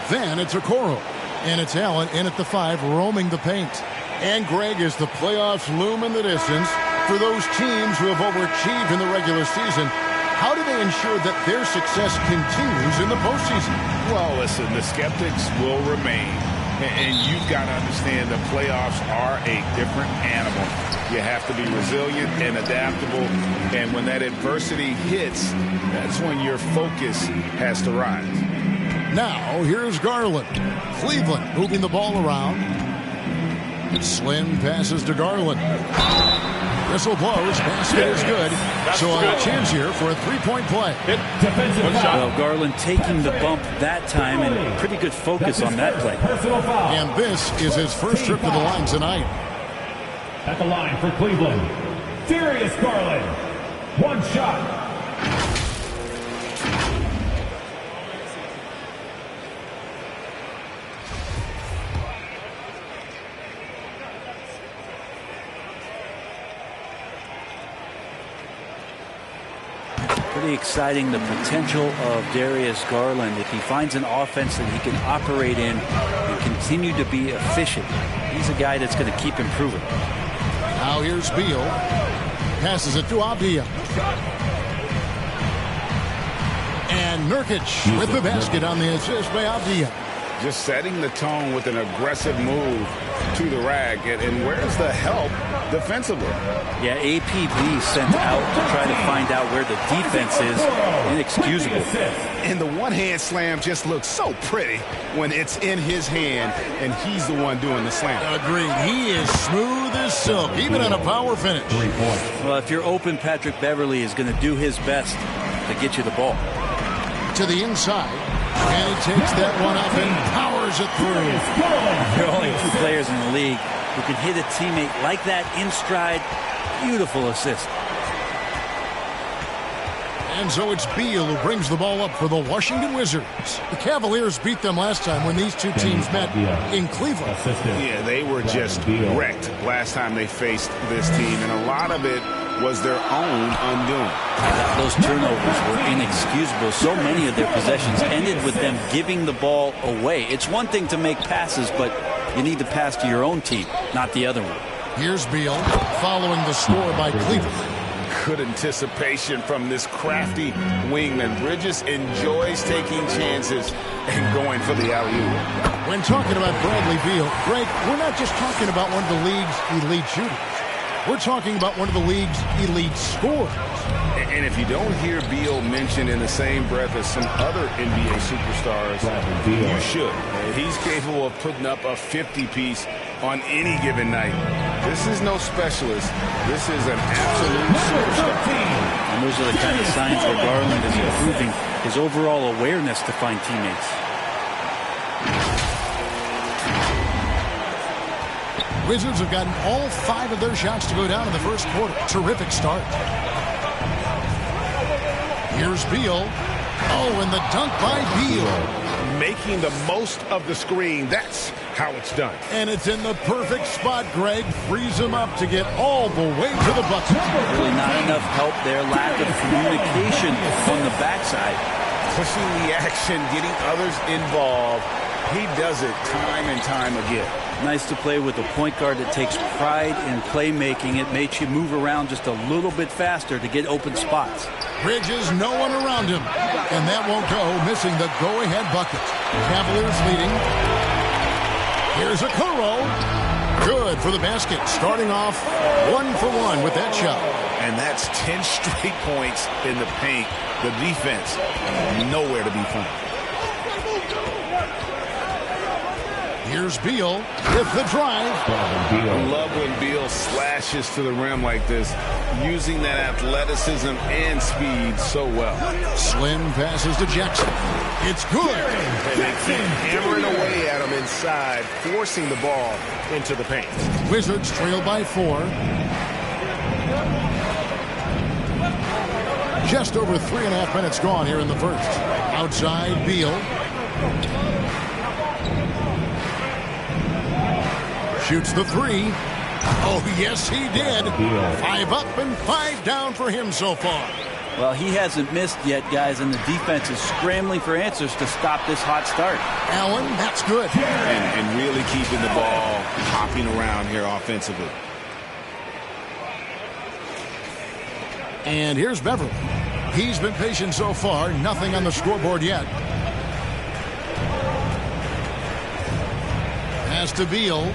Then it's Okoro. And it's Allen in at the 5, roaming the paint. And Greg, as the playoffs loom in the distance, for those teams who have overachieved in the regular season, how do they ensure that their success continues in the postseason? Well, listen, the skeptics will remain. And you've got to understand the playoffs are a different animal. You have to be resilient and adaptable. And when that adversity hits, that's when your focus has to rise. Now, here's Garland. Cleveland moving the ball around. Slim passes to Garland. Whistle blows. Basket is good. So a chance here for a three-point play. Well, Garland taking the bump that time and pretty good focus on that play. And this is his first trip to the line tonight. At the line for Cleveland, Darius Garland. One shot. Pretty exciting, the potential of Darius Garland. If he finds an offense that he can operate in and continue to be efficient, he's a guy that's going to keep improving. Now here's Beal. Passes it to Avdia. And Nurkic with the basket on the assist by Avdia. Just setting the tone with an aggressive move to the rack. And where's the help defensively? Yeah, APB sent out to try to find out where the defense is. Inexcusable. And the one-hand slam just looks so pretty when it's in his hand and he's the one doing the slam. Agreed. He is smooth as silk, even on a power finish. Well, if you're open, Patrick Beverly is going to do his best to get you the ball. To the inside. And he takes that one up and powers it through. There are only 2 players in the league who can hit a teammate like that in stride. Beautiful assist. And so it's Beal who brings the ball up for the Washington Wizards. The Cavaliers beat them last time when these two teams met in Cleveland. Yeah, they were just wrecked last time they faced this team, and a lot of it was their own undoing. Those turnovers were inexcusable. So many of their possessions ended with them giving the ball away. It's one thing to make passes, but you need to pass to your own team, not the other one. Here's Beal following the score by Cleveland. Good anticipation from this crafty wingman. Bridges enjoys taking chances and going for the alley-oop. When talking about Bradley Beal, Greg, we're not just talking about one of the league's elite shooters. We're talking about one of the league's elite scorers. And if you don't hear Beal mentioned in the same breath as some other NBA superstars, you should. He's capable of putting up a 50-piece on any given night. This is no specialist. This is an absolute superstar. And those are the kind of signs where Garland is improving his overall awareness to find teammates. Wizards have gotten all 5 of their shots to go down in the first quarter. Terrific start. Here's Beal. Oh, and the dunk by Beal. Making the most of the screen. That's how it's done. And it's in the perfect spot, Greg. Frees him up to get all the way to the bucket. Really not enough help there. Lack of communication on the backside. Pushing the action, getting others involved. He does it time and time again. Nice to play with a point guard that takes pride in playmaking. It makes you move around just a little bit faster to get open spots. Bridges, no one around him. And that won't go, missing the go-ahead bucket. Cavaliers leading. Here's Okoro. Good for the basket. Starting off 1 for 1 with that shot. And that's 10 straight points in the paint. The defense, nowhere to be found. Here's Beal with the drive. I love when Beal slashes to the rim like this, using that athleticism and speed so well. Slim passes to Jackson. It's good. And they keep hammering away at him inside, forcing the ball into the paint. Wizards trail by 4. Just over 3.5 minutes gone here in the first. Outside, Beal. Shoots the 3. Oh, yes, he did. 5 up and 5 down for him so far. Well, he hasn't missed yet, guys, and the defense is scrambling for answers to stop this hot start. Allen, that's good. And really keeping the ball hopping around here offensively. And here's Beverly. He's been patient so far. Nothing on the scoreboard yet. Pass to Beal.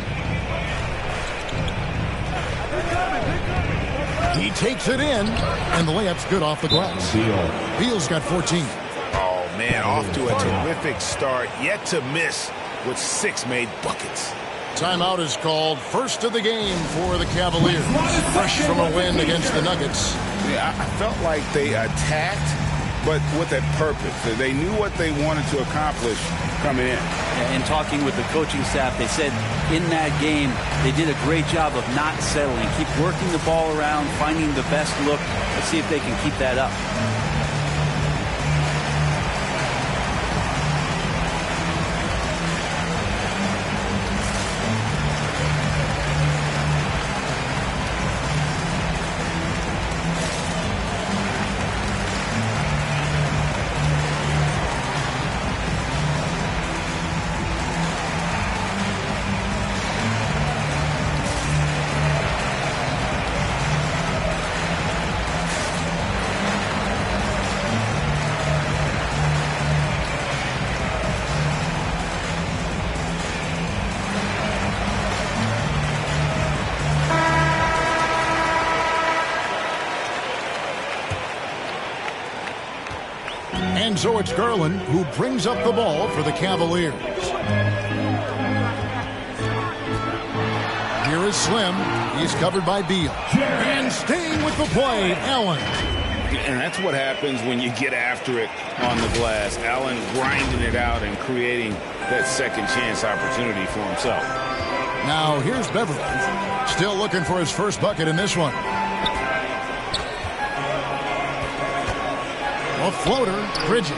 He takes it in, and the layup's good off the glass. Beal's got 14. Oh, man, off to a terrific start. Yet to miss with 6 made buckets. Timeout is called. First of the game for the Cavaliers. Fresh from a win against the Nuggets. Yeah, I felt like they attacked, but with a purpose. They knew what they wanted to accomplish coming in. In talking with the coaching staff, they said in that game they did a great job of not settling. Keep working the ball around, finding the best look. Let's see if they can keep that up. And so it's Garland who brings up the ball for the Cavaliers. Here is Slim. He's covered by Beal. And staying with the play, Allen. And that's what happens when you get after it on the glass. Allen grinding it out and creating that second chance opportunity for himself. Now here's Beverly. Still looking for his first bucket in this one. A floater, Bridges.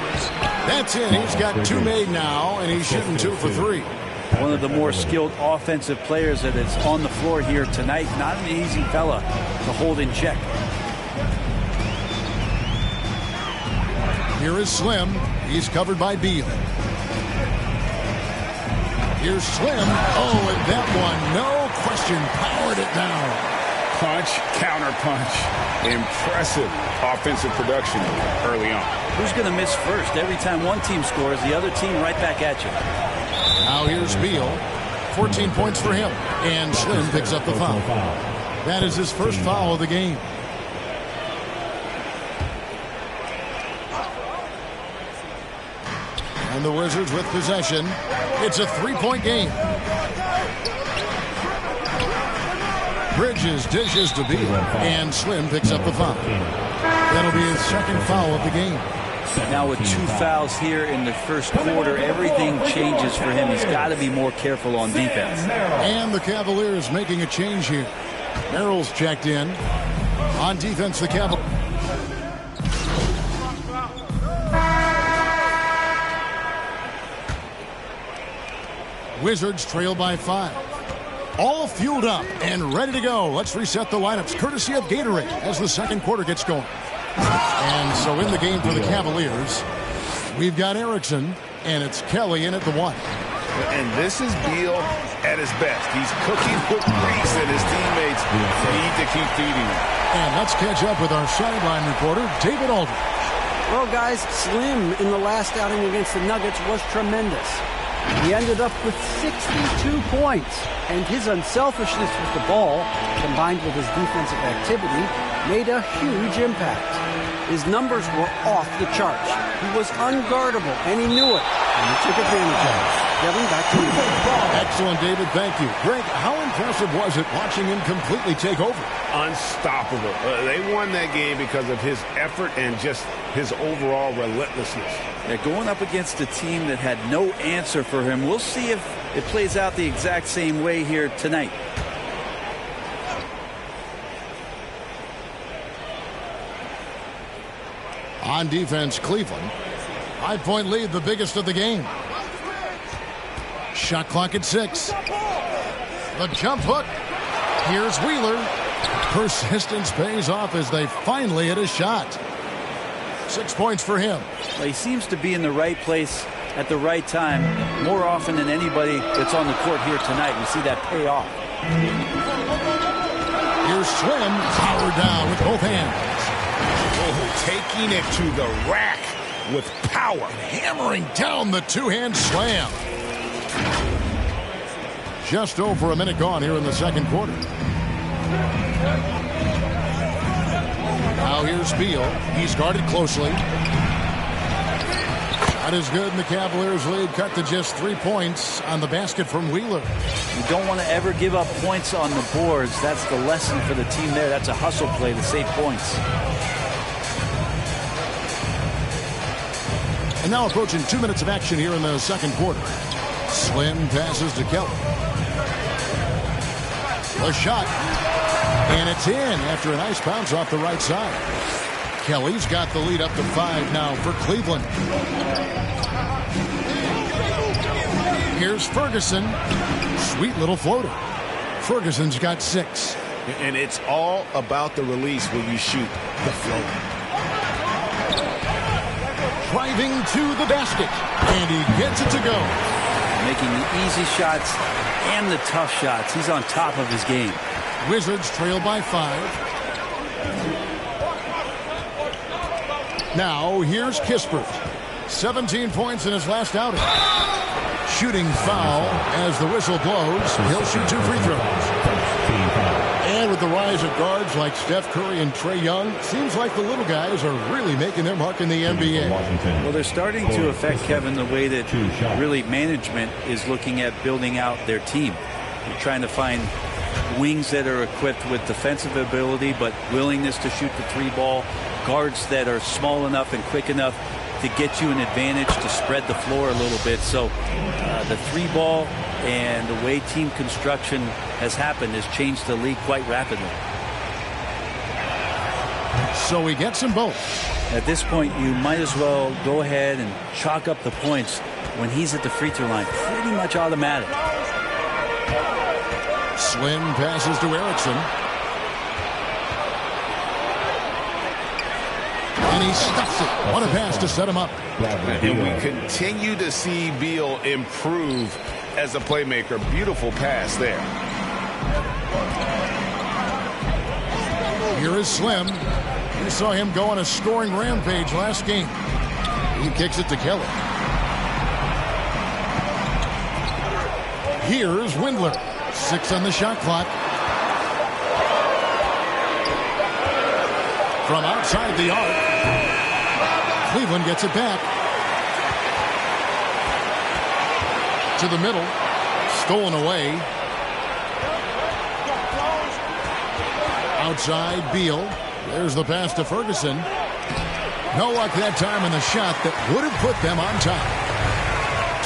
That's in. He's got 2 made now, and he's shooting 2 for 3. One of the more skilled offensive players that is on the floor here tonight. Not an easy fella to hold in check. Here is Slim. He's covered by Beal. Here's Slim. Oh, and that one, no question, powered it down. Punch, counter punch. Impressive offensive production early on. Who's going to miss first? Every time one team scores, the other team right back at you. Now here's Beal. 14 points for him. And Slim picks up the foul. That is his first foul of the game. And the Wizards with possession. It's a 3-point game. Bridges dishes to Beal, and Slim picks up the foul. That'll be his second foul of the game. Now with 2 fouls here in the first quarter, everything changes for him. He's got to be more careful on defense. And the Cavaliers making a change here. Merrill's checked in. On defense, the Cavaliers. Wizards trail by 5. All fueled up and ready to go. Let's reset the lineups, courtesy of Gatorade, as the second quarter gets going. And so in the game for the Cavaliers, we've got Erickson, and it's Kelly in at the 1. And this is Beal at his best. He's cooking with grease, and his teammates need to keep feeding him. And let's catch up with our sideline reporter, David Aldridge. Well, guys, Slim in the last outing against the Nuggets was tremendous. He ended up with 62 points, and his unselfishness with the ball, combined with his defensive activity, made a huge impact. His numbers were off the charts. He was unguardable, and he knew it, and he took advantage of it. Kevin, back to you. Excellent, David. Thank you. Greg, how impressive was it watching him completely take over? Unstoppable. They won that game because of his effort and just his overall relentlessness. They're going up against a team that had no answer for him. We'll see if it plays out the exact same way here tonight. On defense, Cleveland. 5-point lead, the biggest of the game. Shot clock at 6. The jump hook. Here's Wheeler. Persistence pays off as they finally hit a shot. 6 points for him. Well, he seems to be in the right place at the right time more often than anybody that's on the court here tonight. We see that pay off. Here's Slim, powered down with both hands. Oh, taking it to the rack with power. Hammering down the two-hand slam. Just over a minute gone here in the second quarter. Now here's Beal. He's guarded closely. Not as good, and the Cavaliers lead cut to just 3 points on the basket from Wheeler. You don't want to ever give up points on the boards. That's the lesson for the team there. That's a hustle play to save points. And now approaching 2 minutes of action here in the second quarter. Slim passes to Kelly. A shot. And it's in after a nice bounce off the right side. Kelly's got the lead up to 5 now for Cleveland. Here's Ferguson. Sweet little floater. Ferguson's got 6. And it's all about the release when you shoot the floater. Driving to the basket. And he gets it to go. Making the easy shots and the tough shots. He's on top of his game. Wizards trail by 5. Now here's Kispert. 17 points in his last outing. Shooting foul as the whistle blows. He'll shoot 2 free throws. And with the rise of guards like Steph Curry and Trae Young, seems like the little guys are really making their mark in the NBA. Well, they're starting to affect, Kevin, the way that really management is looking at building out their team. They're trying to find wings that are equipped with defensive ability but willingness to shoot the 3-ball, guards that are small enough and quick enough to get you an advantage to spread the floor a little bit. So the 3-ball and the way team construction has happened has changed the league quite rapidly. So he gets them both. At this point, you might as well go ahead and chalk up the points when he's at the free throw line. Pretty much automatic. Slim passes to Erickson. And he stuffs it. What a pass to set him up. And we continue to see Beal improve as a playmaker. Beautiful pass there. Here is Slim. We saw him go on a scoring rampage last game. He kicks it to Kelly. Here's Windler. 6 on the shot clock. From outside the arc. Cleveland gets it back. To the middle. Stolen away. Outside Beal. There's the pass to Ferguson. No luck that time in the shot that would have put them on top.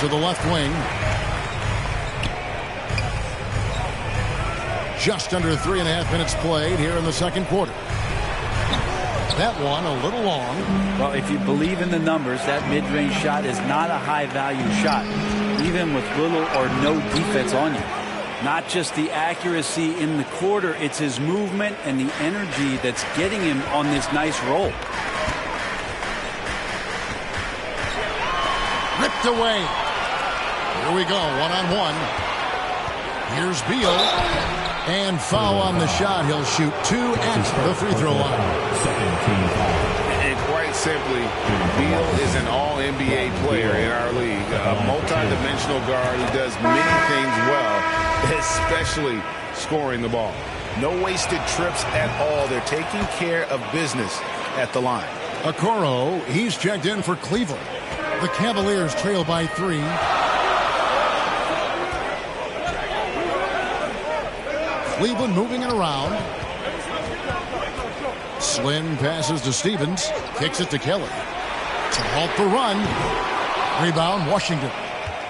To the left wing. Just under 3.5 minutes played here in the second quarter. That one a little long. Well, if you believe in the numbers, that mid-range shot is not a high-value shot, even with little or no defense on you. Not just the accuracy in the quarter, it's his movement and the energy that's getting him on this nice roll. Ripped away. Here we go, one-on-one. Here's Beal. And foul on the shot. He'll shoot 2 at the free throw line. And quite simply, Beal is an all-NBA player in our league. A multi-dimensional guard who does many things well, especially scoring the ball. No wasted trips at all. They're taking care of business at the line. Okoro, he's checked in for Cleveland. The Cavaliers trail by 3. Cleveland moving it around. Slim passes to Stevens. Kicks it to Kelly. To halt the run. Rebound, Washington.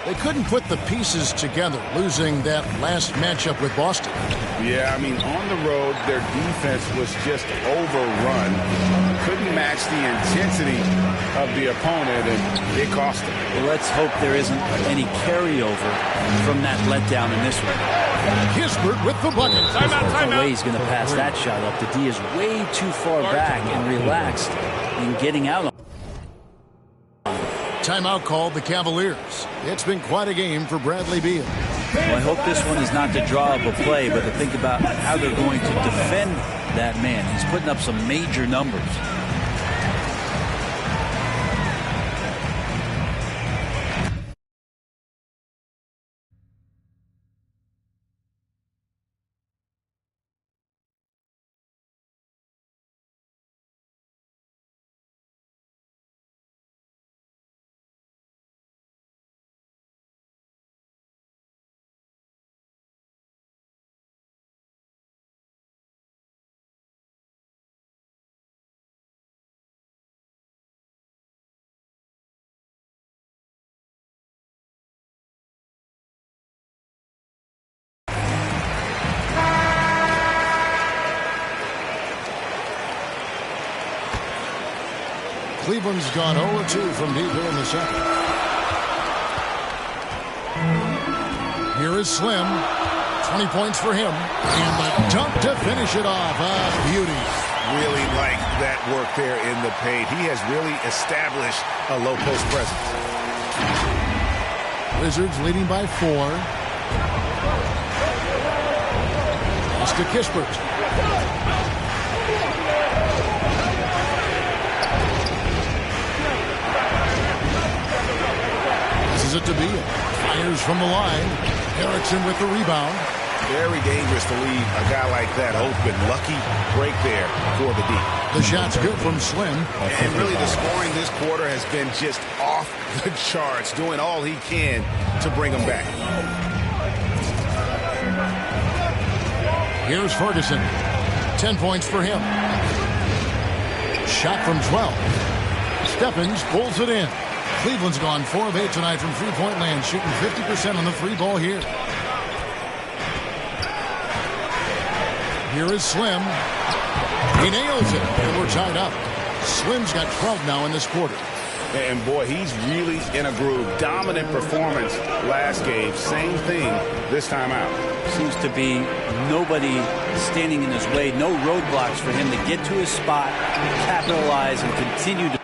They couldn't put the pieces together, losing that last matchup with Boston. Yeah, I mean, on the road, their defense was just overrun. Couldn't match the intensity of the opponent, and it cost them. Well, let's hope there isn't any carryover from that letdown in this one. Kispert with the bucket. No way he's going to pass that shot up. The D is way too far back and relaxed in getting out on. Timeout called the Cavaliers. It's been quite a game for Bradley Beal. Well, I hope this one is not the draw of a play, but to think about how they're going to defend that man. He's putting up some major numbers. Cleveland's gone 0-2 from deep here in the second. Here is Slim. 20 points for him. And the dunk to finish it off. Beauty. Really like that work there in the paint. He has really established a low post presence. Wizards leading by 4. It's to Kispert. It to Beal. Fires from the line. Erickson with the rebound. Very dangerous to leave a guy like that open. Lucky break there for the D. The shot's good from Slim. And really the scoring this quarter has been just off the charts, doing all he can to bring them back. Here's Ferguson. 10 points for him. Shot from 12. Stephens pulls it in. Cleveland's gone 4 of 8 tonight from three-point land, shooting 50% on the three ball here. Here is Slim. He nails it, and we're tied up. Slim's got 12 now in this quarter. And boy, he's really in a groove. Dominant performance last game. Same thing this time out. Seems to be nobody standing in his way. No roadblocks for him to get to his spot, capitalize, and continue to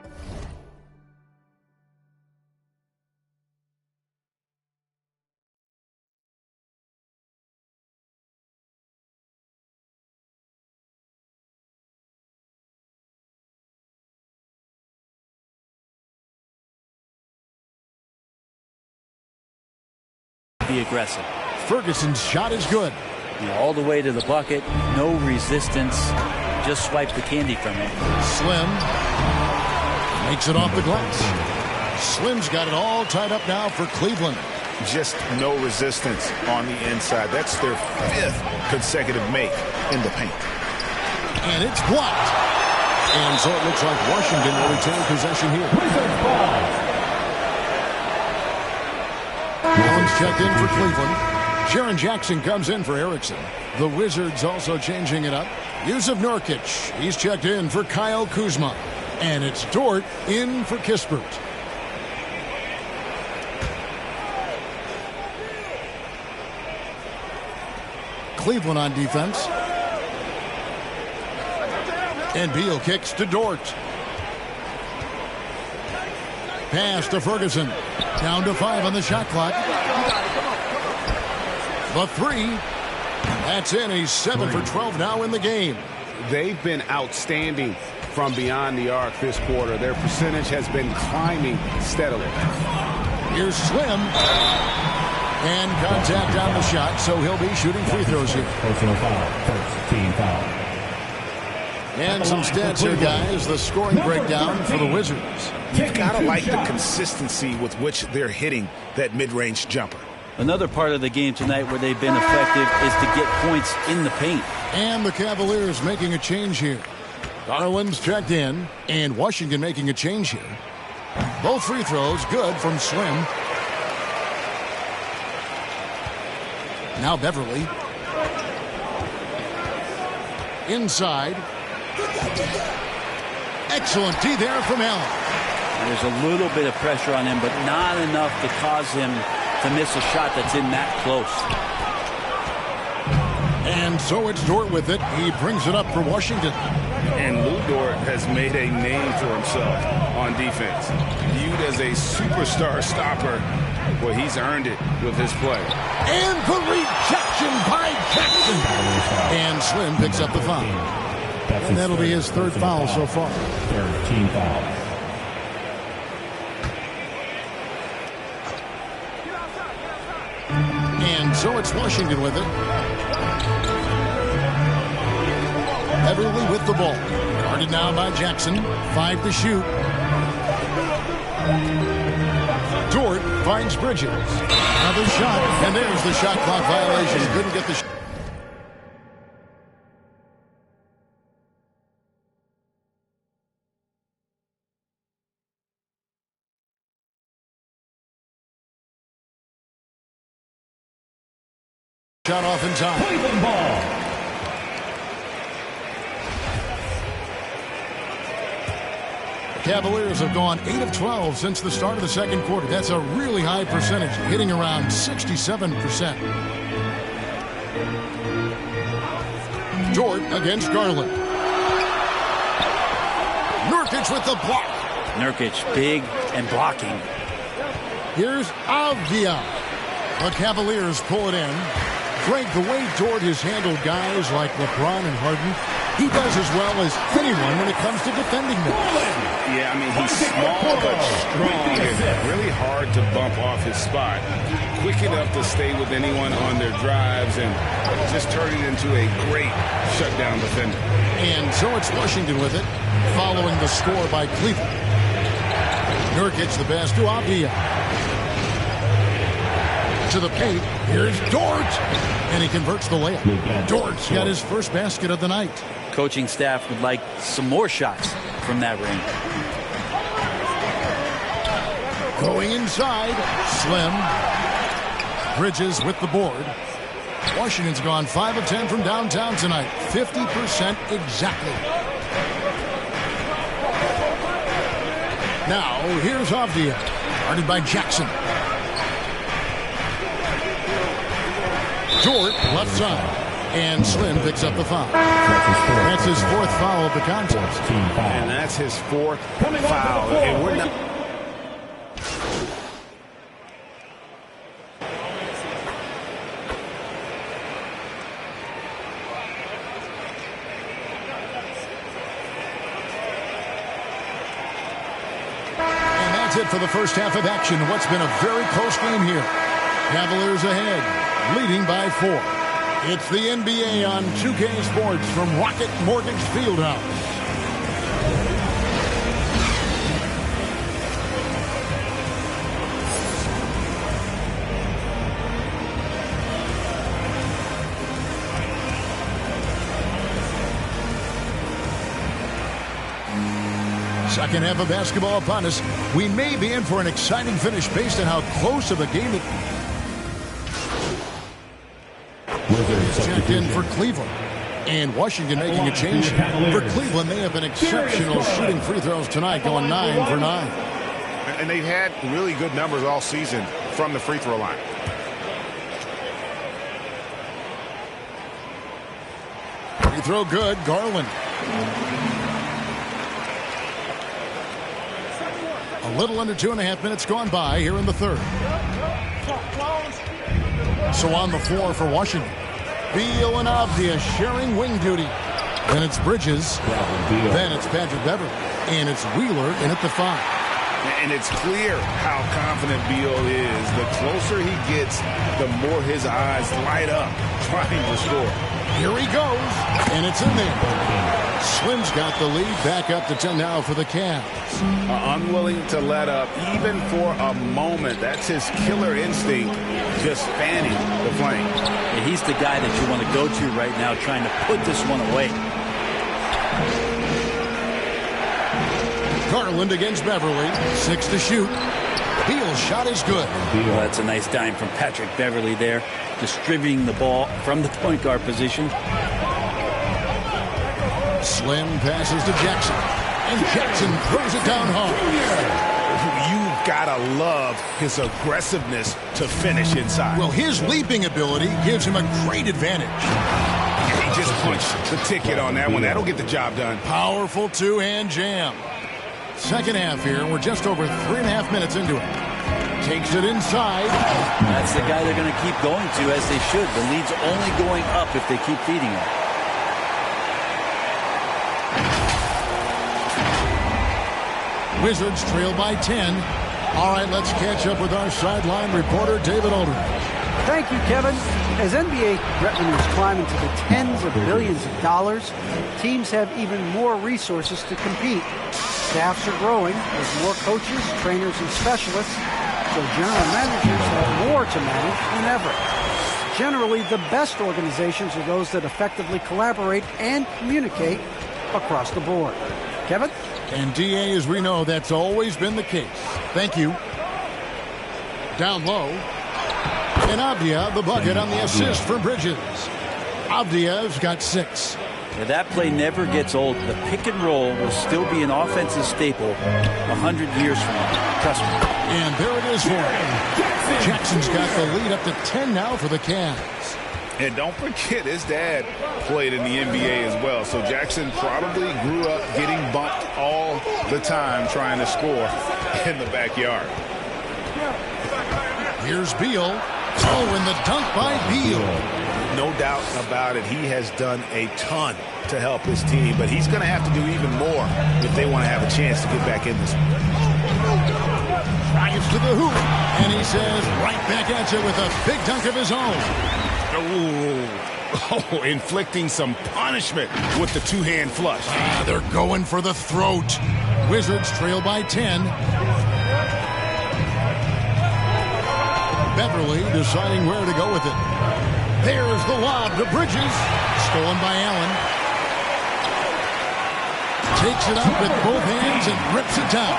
be aggressive. Ferguson's shot is good. All the way to the bucket, no resistance, just swipe the candy from him. Slim makes it off the glass. Slim's got it all tied up now for Cleveland. Just no resistance on the inside. That's their 5th consecutive make in the paint. And it's blocked. And so it looks like Washington will retain possession here. Allen's checked in for Cleveland. Jaren Jackson comes in for Erickson. The Wizards also changing it up. Yusuf Nurkic, he's checked in for Kyle Kuzma. And it's Dort in for Kispert. Cleveland on defense. And Beal kicks to Dort. Pass to Ferguson. Down to 5 on the shot clock. The 3. That's in. He's 7 for 12 now in the game. They've been outstanding from beyond the arc this quarter. Their percentage has been climbing steadily. Here's Slim. And contact on the shot, so he'll be shooting free throws here. Personal foul. First team foul. And some stats here, guys. The scoring breakdown for the Wizards. You've got to like the consistency with which they're hitting that mid-range jumper. Another part of the game tonight where they've been effective is to get points in the paint. And the Cavaliers making a change here. Garland's checked in, and Washington making a change here. Both free throws good from Slim. Now Beverly. Inside. Excellent D there from Allen. There's a little bit of pressure on him, but not enough to cause him to miss a shot that's in that close. And so it's Dort with it. He brings it up for Washington. And Lou Dort has made a name for himself on defense. viewed as a superstar stopper, well, he's earned it with his play. And the rejection by Jackson. And Slim picks up the foul. And that'll be his third foul so far. Third team foul. And so it's Washington with it. Beverly with the ball. Guarded now by Jackson. 5 to shoot. Dort finds Bridges. Another shot. And there's the shot clock violation. Couldn't get the shot. Shot off in time. Cleveland ball. Cavaliers have gone 8 of 12 since the start of the second quarter. That's a really high percentage, hitting around 67%. Dort against Garland. Nurkic with the block. Nurkic big and blocking. Here's Avdia. The Cavaliers pull it in. Greg, the way Dort has handled guys like LeBron and Harden, he does as well as anyone when it comes to defending them. Yeah, I mean, he's small but strong and really hard to bump off his spot. Quick enough to stay with anyone on their drives and just turn it into a great shutdown defender. And so it's Washington with it, following the score by Cleveland. Nurkic the pass to Avdia. To the paint. Here's Dort. And he converts the layup. Dort's got his first basket of the night. Coaching staff would like some more shots from that range. Going inside. Slim. Bridges with the board. Washington's gone 5 of 10 from downtown tonight. 50% exactly. Now, here's Avdia. Guarded by Jackson. Dort, left side. And Slim picks up the foul. That's his fourth foul of the contest. And that's his fourth foul. And we're not... And that's it for the first half of action. What's been a very close game here. Cavaliers ahead, leading by 4. It's the NBA on 2K Sports from Rocket Mortgage Fieldhouse. Second half of basketball upon us. We may be in for an exciting finish based on how close of a game it checked in for Cleveland. And Washington making a change. For Cleveland, they have been exceptional shooting free throws tonight, going 9 for 9. And they've had really good numbers all season from the free throw line. Free throw good, Garland. A little under 2.5 minutes gone by here in the third. So on the floor for Washington. Beal and Avdia sharing wing duty. Then it's Bridges. Then it's Patrick Beverly. And it's Wheeler in at the 5. And it's clear how confident Beal is. The closer he gets, the more his eyes light up trying to score. Here he goes. And it's in there. Slim's got the lead back up to 10 now for the Cavs. Unwilling to let up even for a moment. That's his killer instinct, just fanning the flame. And he's the guy that you want to go to right now trying to put this one away. Garland against Beverly. 6 to shoot. Beal's shot is good. Well, that's a nice dime from Patrick Beverly there, distributing the ball from the point guard position. Slim passes to Jackson. And Jackson throws it down hard. You've got to love his aggressiveness to finish inside. Well, his leaping ability gives him a great advantage. He just punched the ticket on that one. That'll get the job done. Powerful two-hand jam. second half here. We're just over 3.5 minutes into it. Takes it inside. That's the guy they're going to keep going to, as they should. The lead's only going up if they keep feeding him. Wizards trail by 10. All right, let's catch up with our sideline reporter, David Aldridge. Thank you, Kevin. As NBA revenues climb into the tens of billions of dollars, teams have even more resources to compete. Staffs are growing with more coaches, trainers, and specialists, so general managers have more to manage than ever. Generally, the best organizations are those that effectively collaborate and communicate across the board. Kevin? And DA, as we know, that's always been the case. Thank you. Down low. And Avdia, the bucket on the assist for Bridges. Avdia's got 6. Yeah, that play never gets old. The pick and roll will still be an offensive staple 100 years from now. Trust me. And there it is for him. Jackson's got the lead up to 10 now for the Cavs. And don't forget, his dad played in the NBA as well. So Jackson probably grew up getting bumped all the time trying to score in the backyard. Here's Beal. Oh, and the dunk by Beal. No doubt about it. He has done a ton to help his team, but he's going to have to do even more if they want to have a chance to get back in this one. Drives to the hoop, and he says right back at you with a big dunk of his own. Oh, inflicting some punishment with the two-hand flush. They're going for the throat. Wizards trail by 10. Beverly deciding where to go with it. There's the lob to Bridges. Stolen by Allen. Takes it up with both hands and rips it down.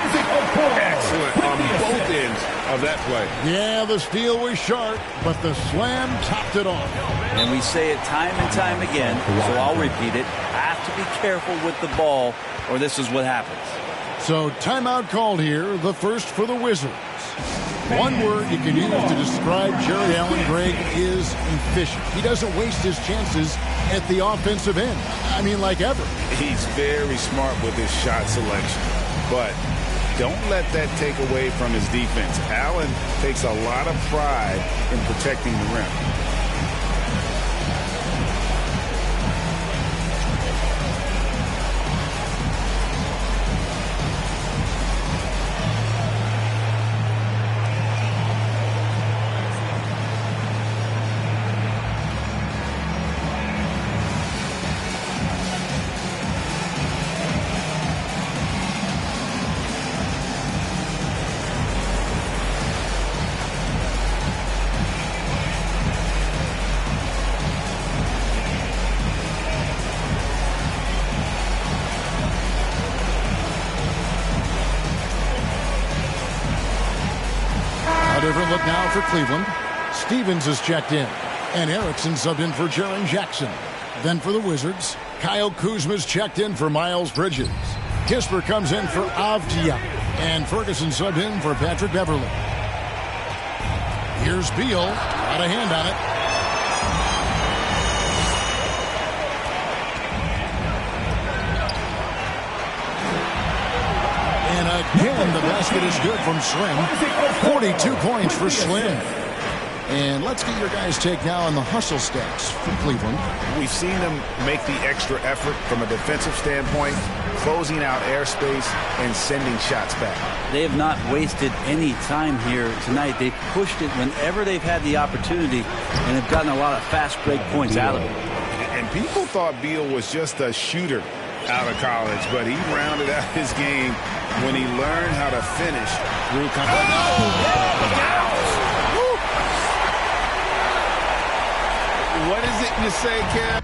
Excellent on both ends of that play. Yeah, the steal was sharp, but the slam topped it off. And we say it time and time again, so I'll repeat it. Have to be careful with the ball, or this is what happens. So timeout called here, the first for the Wizards. One word you can use to describe Jared Allen, Greg, is efficient. He doesn't waste his chances at the offensive end. I mean, like ever. He's very smart with his shot selection, but don't let that take away from his defense. Allen takes a lot of pride in protecting the rim. Different look now for Cleveland. Stevens is checked in, and Erickson subbed in for Jaren Jackson. Then for the Wizards, Kyle Kuzma's checked in for Miles Bridges. Kisper comes in for Avdia, and Ferguson subbed in for Patrick Beverly. Here's Beal, got a hand on it. And again, the basket is good from Slim. 42 points for Slim. And let's get your guys' take now on the hustle stats for Cleveland. We've seen them make the extra effort from a defensive standpoint, closing out airspace and sending shots back. They have not wasted any time here tonight. They've pushed it whenever they've had the opportunity, and have gotten a lot of fast break points out of it. And people thought Beal was just a shooter out of college, but he rounded out his game when he learned how to finish through What is it you say, Kev?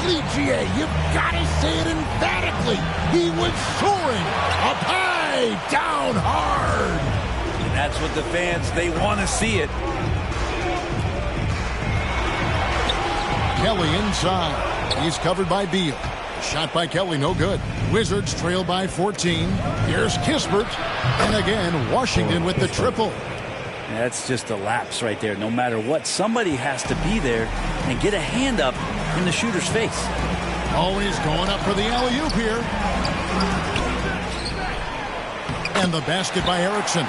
Golly, G.A., you've got to say it emphatically. He was soaring up high, down hard. And that's what the fans, they want to see it. Kelly inside. He's covered by Beal. Shot by Kelly, no good. Wizards trail by 14. Here's Kispert. And again, Washington with the triple. That's just a lapse right there. No matter what, somebody has to be there and get a hand up in the shooter's face. Always going up for the alley-oop here. And the basket by Erickson.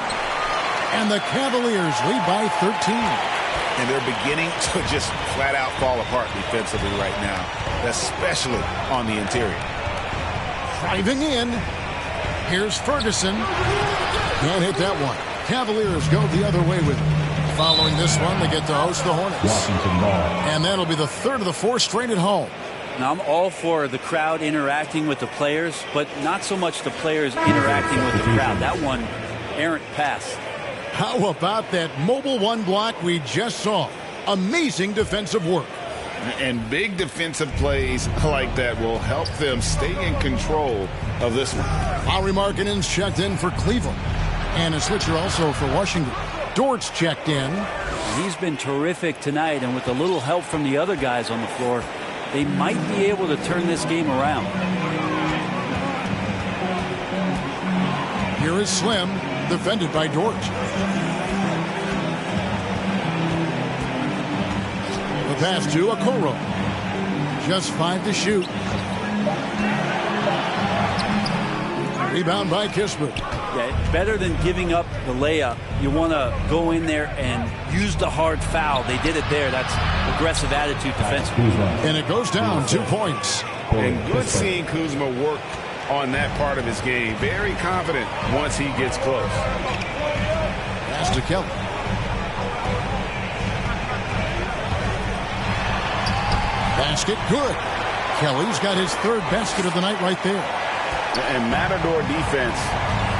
And the Cavaliers lead by 13. And they're beginning to just flat out fall apart defensively right now, especially on the interior. Driving in. Here's Ferguson. Can't hit that one. Cavaliers go the other way with it. Following this one, they get to host the Hornets. Washington ball. And that'll be the third of the four straight at home. Now, I'm all for the crowd interacting with the players, but not so much the players interacting with the crowd. That one, errant pass. How about that mobile one block we just saw? Amazing defensive work. And big defensive plays like that will help them stay in control of this one. Lauri Markkanen's checked in for Cleveland. And a switcher also for Washington. Dort's checked in. He's been terrific tonight, and with a little help from the other guys on the floor, they might be able to turn this game around. Here is Slim, defended by Dort. The pass to Okoro. Just 5 to shoot. Rebound by Kispert. Yeah, better than giving up the layup. You want to go in there and use the hard foul. They did it there. That's aggressive attitude defensively. And it goes down 2 points. And good seeing Kuzma work on that part of his game. Very confident once he gets close. Pass to Kelly. Basket good. Kelly's got his third basket of the night right there. And Matador defense,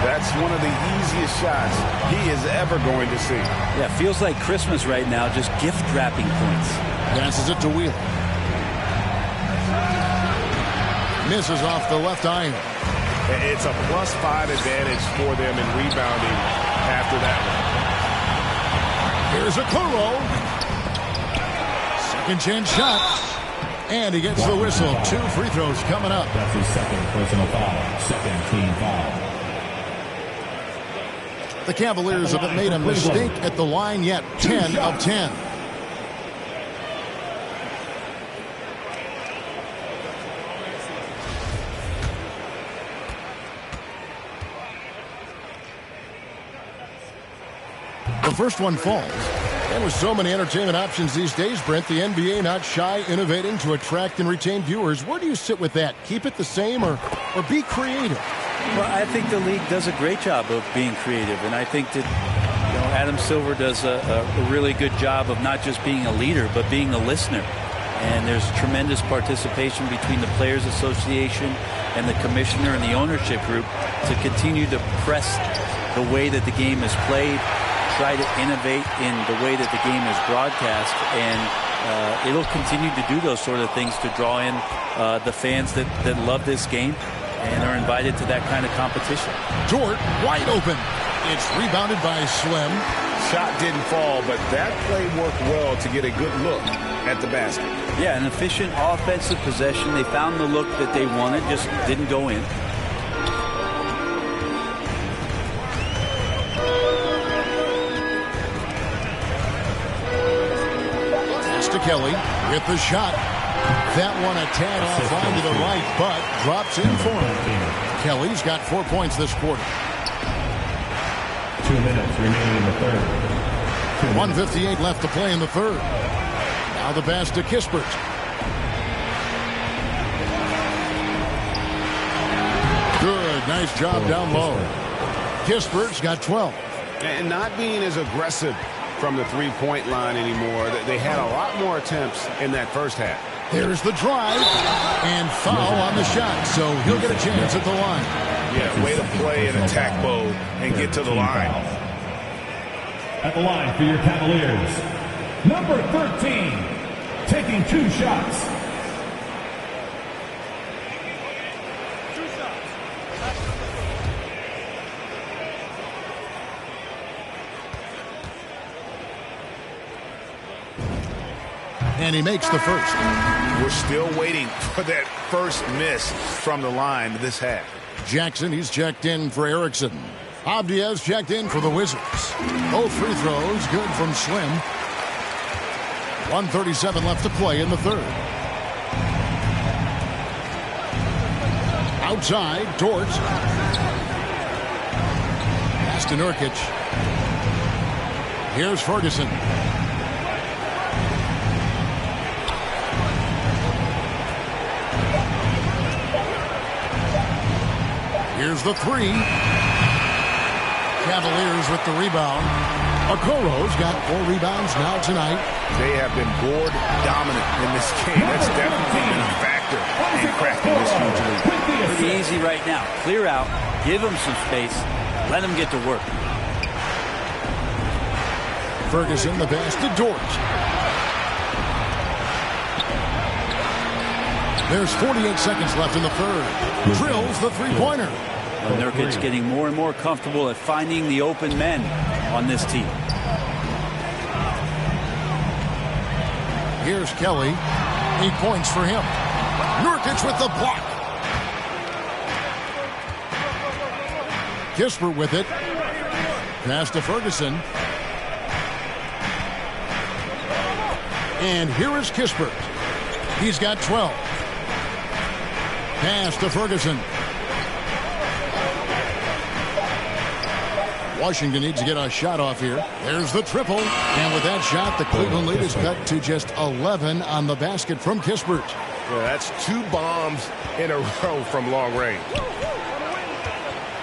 that's one of the easiest shots he is ever going to see. Yeah, feels like Christmas right now, just gift wrapping points. Passes it to Wheeler. Misses off the left iron. It's a +5 advantage for them in rebounding after that one. Here's Okoro. Second chance shot. And he gets the whistle. 2 free throws coming up. That's his second personal foul. Second team foul. The Cavaliers haven't made a mistake at the line yet. 10 of 10. The first one falls. And with so many entertainment options these days, Brent, the NBA not shy, innovating to attract and retain viewers. Where do you sit with that? Keep it the same or be creative? Well, I think the league does a great job of being creative, and I think that Adam Silver does a really good job of not just being a leader, but being a listener. And there's tremendous participation between the Players Association and the commissioner and the ownership group to continue to press the way that the game is played, try to innovate in the way that the game is broadcast, and it'll continue to do those sort of things to draw in the fans that love this game and are invited to that kind of competition. Dort wide open. It's rebounded by Slim. Shot didn't fall, but that play worked well to get a good look at the basket. Yeah, an efficient offensive possession. They found the look that they wanted, just didn't go in. To Kelly with the shot. That one a tad offline to the right, but drops in for him. Kelly's got 4 points this quarter. 2 minutes remaining in the third. 1:58 left to play in the third. Now the pass to Kispert. Good, nice job down low. Kispert's got 12. And not being as aggressive from the three-point line anymore. They had a lot more attempts in that first half. There's the drive and foul on the shot, so he'll get a chance at the line. Yeah, way to play in attack mode and get to the line. At the line for your Cavaliers, number 13, taking 2 shots. And he makes the first. We're still waiting for that first miss from the line this half. Jackson, he's checked in for Erickson. Abdiaz checked in for the Wizards. Both free throws good from Slim. 1:37 left to play in the third. Outside, Dort. Pass to Nurkic. Here's Ferguson. Here's the three. Cavaliers with the rebound. Okoro's got 4 rebounds now tonight. They have been board dominant in this game. That's definitely been a factor in cracking this huge lead. Pretty easy right now. Clear out, give them some space, let them get to work. Ferguson, the pass to Dort. There's 48 seconds left in the third. Drills the three-pointer. Nurkic getting more and more comfortable at finding the open men on this team. Here's Kelly. 8 points for him. Nurkic with the block. Kispert with it. Pass to Ferguson. And here is Kispert. He's got 12. Pass to Ferguson. Washington needs to get a shot off here. There's the triple. And with that shot, the Cleveland lead is cut to just 11 on the basket from Kispert. Yeah, that's 2 bombs in a row from long range.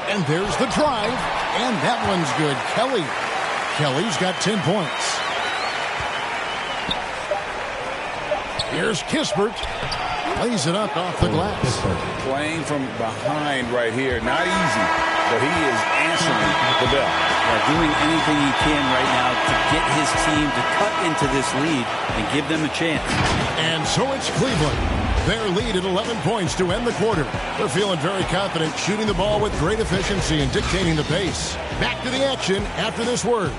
And there's the drive. And that one's good. Kelly's got 10 points. Here's Kispert. Lays it up off the glass. Playing from behind right here. Not easy, but he is answering the bell. Doing anything he can right now to get his team to cut into this lead and give them a chance. And so it's Cleveland. Their lead at 11 points to end the quarter. They're feeling very confident, shooting the ball with great efficiency and dictating the pace. Back to the action after this word.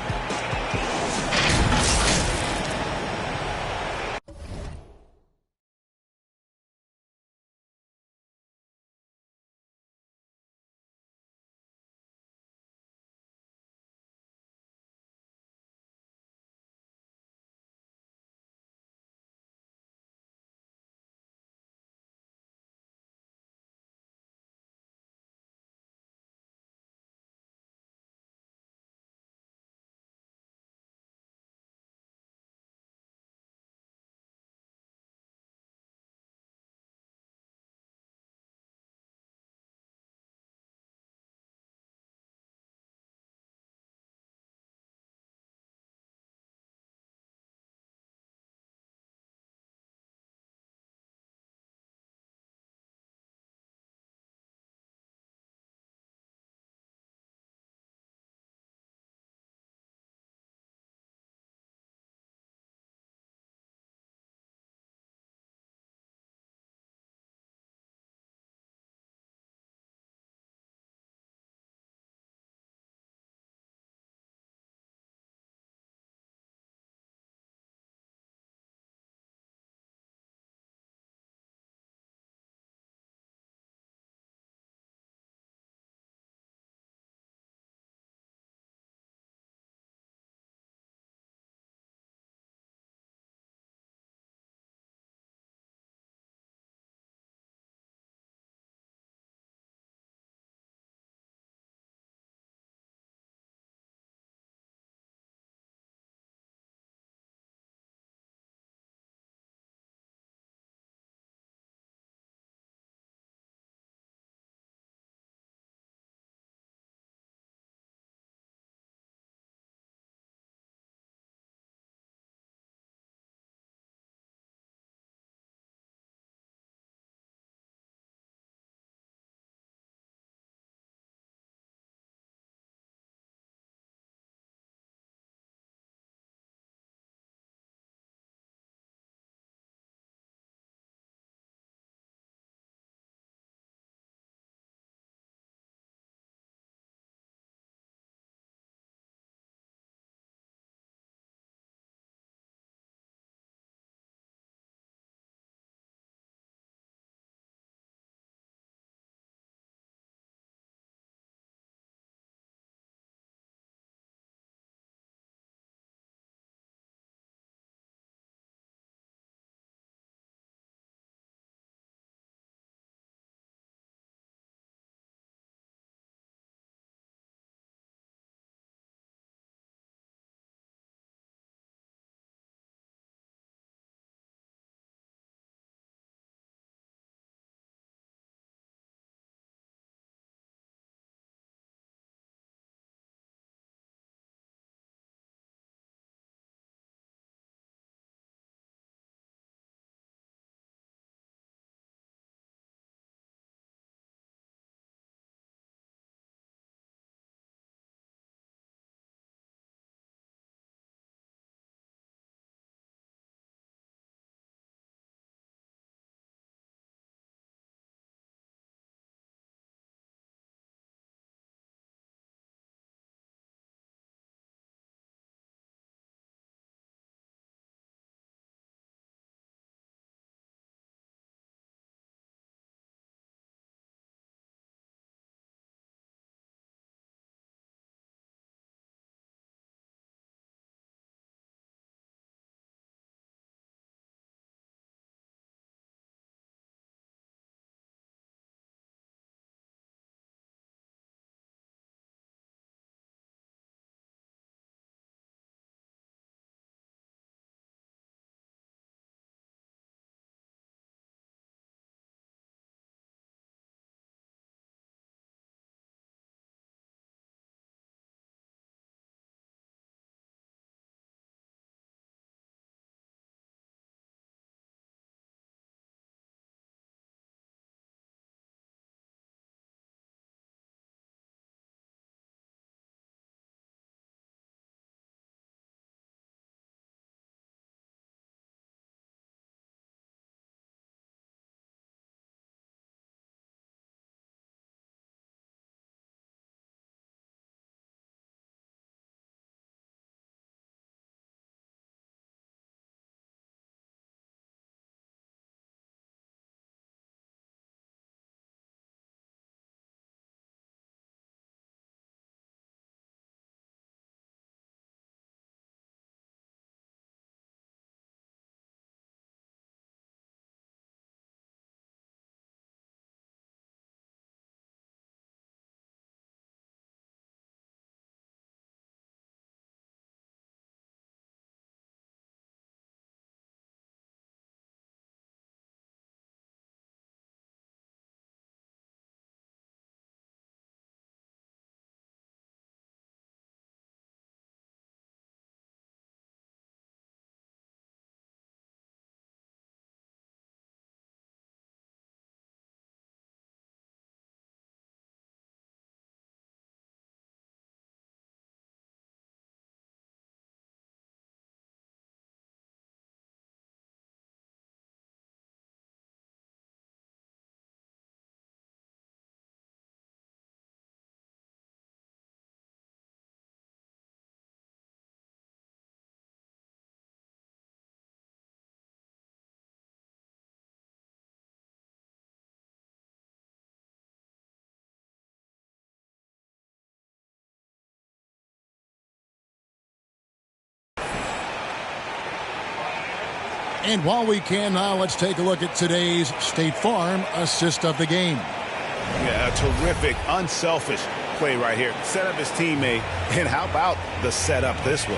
And while we can now, let's take a look at today's State Farm assist of the game. Yeah, a terrific, unselfish play right here. Set up his teammate, and how about the setup this was?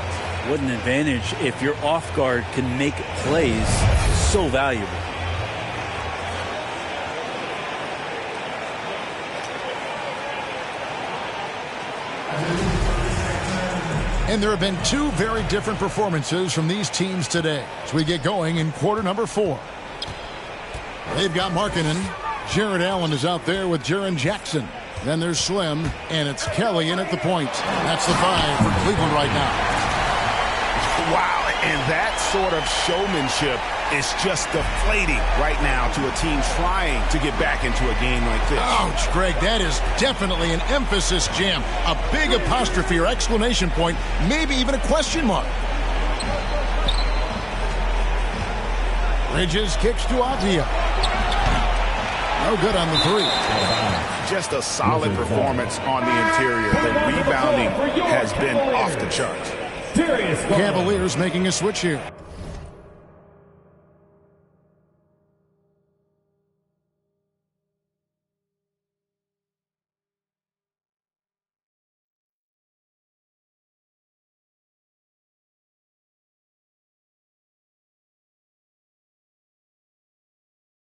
What an advantage if your off guard can make plays so valuable. And there have been two very different performances from these teams today as we get going in quarter number 4. They've got Markkanen. Jared Allen is out there with Jaren Jackson. Then there's Slim, and it's Kelly in at the point. That's the 5 for Cleveland right now. Wow, and that sort of showmanship is just deflating right now to a team trying to get back into a game like this. Ouch, Greg, that is definitely an emphasis jam. A big apostrophe or exclamation point, maybe even a question mark. Bridges kicks to Avia. No good on the 3. Just a solid performance on the interior. The rebounding has been off the charts. Cavaliers making a switch here.